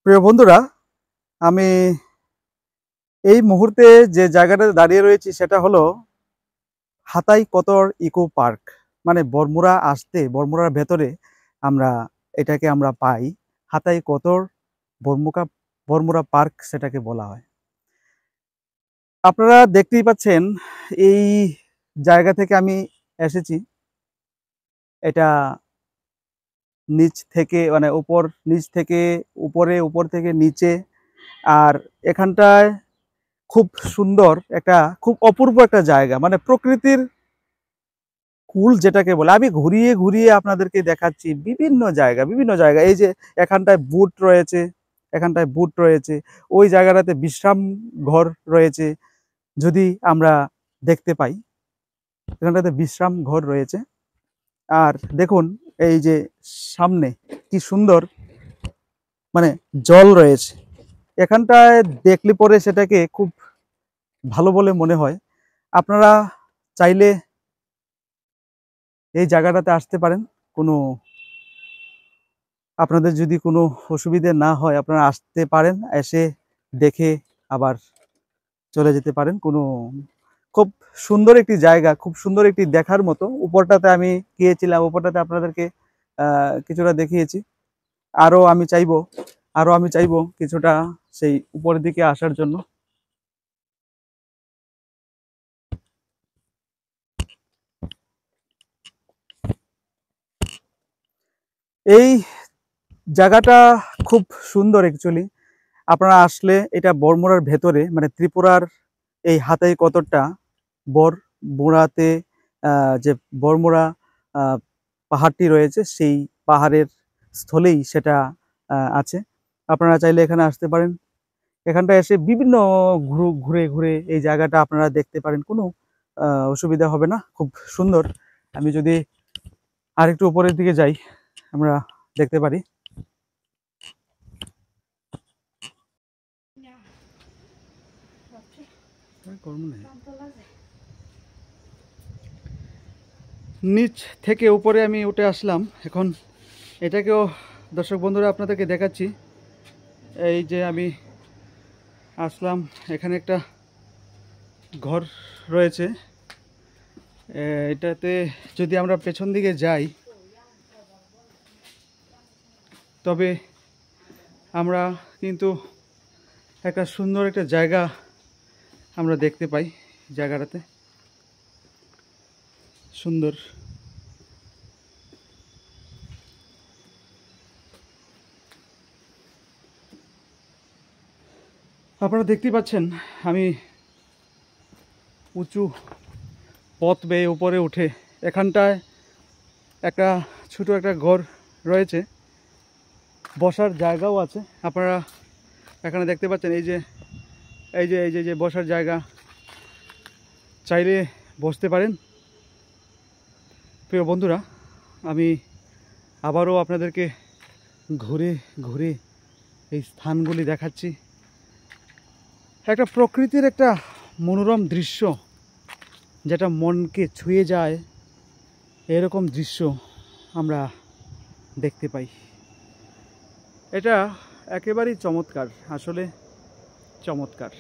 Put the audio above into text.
প্রিয় বন্ধুরা, আমি এই মুহূর্তে যে জায়গাটাতে দাঁড়িয়ে রয়েছি সেটা হলো হাতাই কতর ইকো পার্ক। মানে বরমুড়ার ভেতরে আমরা আমরা পাই হাতাই কতর বরমুকা বরমুড়া পার্ক সেটাকে বলা হয়। আপনারা দেখতেই পাচ্ছেন এই জায়গা থেকে আমি এসেছি। এটা নিচ থেকে মানে নিচ থেকে উপরে, উপর থেকে নিচে। আর এখানটায় খুব সুন্দর খুব অপূর্ব একটা জায়গা, মানে প্রকৃতির কুল যেটাকে বলে। আমি ঘুরিয়ে ঘুরিয়ে আপনাদেরকে দেখাচ্ছি বিভিন্ন জায়গা। এই যে এখানটায় বুট রয়েছে, ওই জায়গাটাতে বিশ্রাম ঘর রয়েছে। যদি আমরা দেখতে পাই, এখানটাতে বিশ্রাম ঘর রয়েছে। আর দেখুন এই যে সামনে কি সুন্দর মানে জল রয়েছে। এখানটায় দেখলে পরে সেটাকে খুব ভালো বলে মনে হয়। আপনারা চাইলে এই জায়গাটাতে আসতে পারেন। আপনাদের যদি কোনো অসুবিধে না হয়, আপনারা আসতে পারেন, এসে দেখে আবার চলে যেতে পারেন। খুব সুন্দর একটি জায়গা, খুব সুন্দর একটি দেখার মতো। উপরটাতে আমি গিয়েছিলাম, উপরটাতে আপনাদেরকে কিছুটা দেখিয়েছি। আরো আমি চাইবো কিছুটা সেই উপরের দিকে আসার জন্য। এই জায়গাটা খুব সুন্দর অ্যাকচুয়ালি। আপনারা আসলে এটা বরমুড়ার ভেতরে, মানে ত্রিপুরার এই হাতাই কতরটা বরমুড়াতে, যে বরমুড়া পাহাড়টি রয়েছে সেই পাহাড়ের স্থলেই সেটা আছে। আপনারা চাইলে এখানে আসতে পারেন। এখানটা এসে বিভিন্ন ঘুরে ঘুরে এই জায়গাটা আপনারা দেখতে পারেন। কোনো অসুবিধা হবে না, খুব সুন্দর। আমি যদি আরেকটু উপরের দিকে যাই, আমরা দেখতে পারি। নিচ থেকে উপরে আমি উঠে আসলাম। এখন এটাকেও দর্শক বন্ধুরা আপনাদেরকে দেখাচ্ছি। এই যে আমি আসলাম, এখানে একটা ঘর রয়েছে। এটাতে যদি আমরা পেছন দিকে যাই, তবে আমরা কিন্তু একটা সুন্দর একটা জায়গা আমরা দেখতে পাই। জায়গাটাতে সুন্দর। আপনারা দেখতেই পাচ্ছেন আমি উঁচু পথ বেয়ে উপরে উঠে, এখানটায় একটা ছোট একটা ঘর রয়েছে, বসার জায়গাও আছে। আপনারা এখানে দেখতে পাচ্ছেন এই যে বসার জায়গা, চাইলে বসতে পারেন। প্রিয় বন্ধুরা, আমি আবারও আপনাদেরকে ঘুরে ঘুরে এই স্থানগুলি দেখাচ্ছি। একটা প্রকৃতির একটা মনোরম দৃশ্য, যেটা মনকে ছুঁয়ে যায়, এরকম দৃশ্য আমরা দেখতে পাই। এটা একেবারেই চমৎকার, আসলে চমৎকার।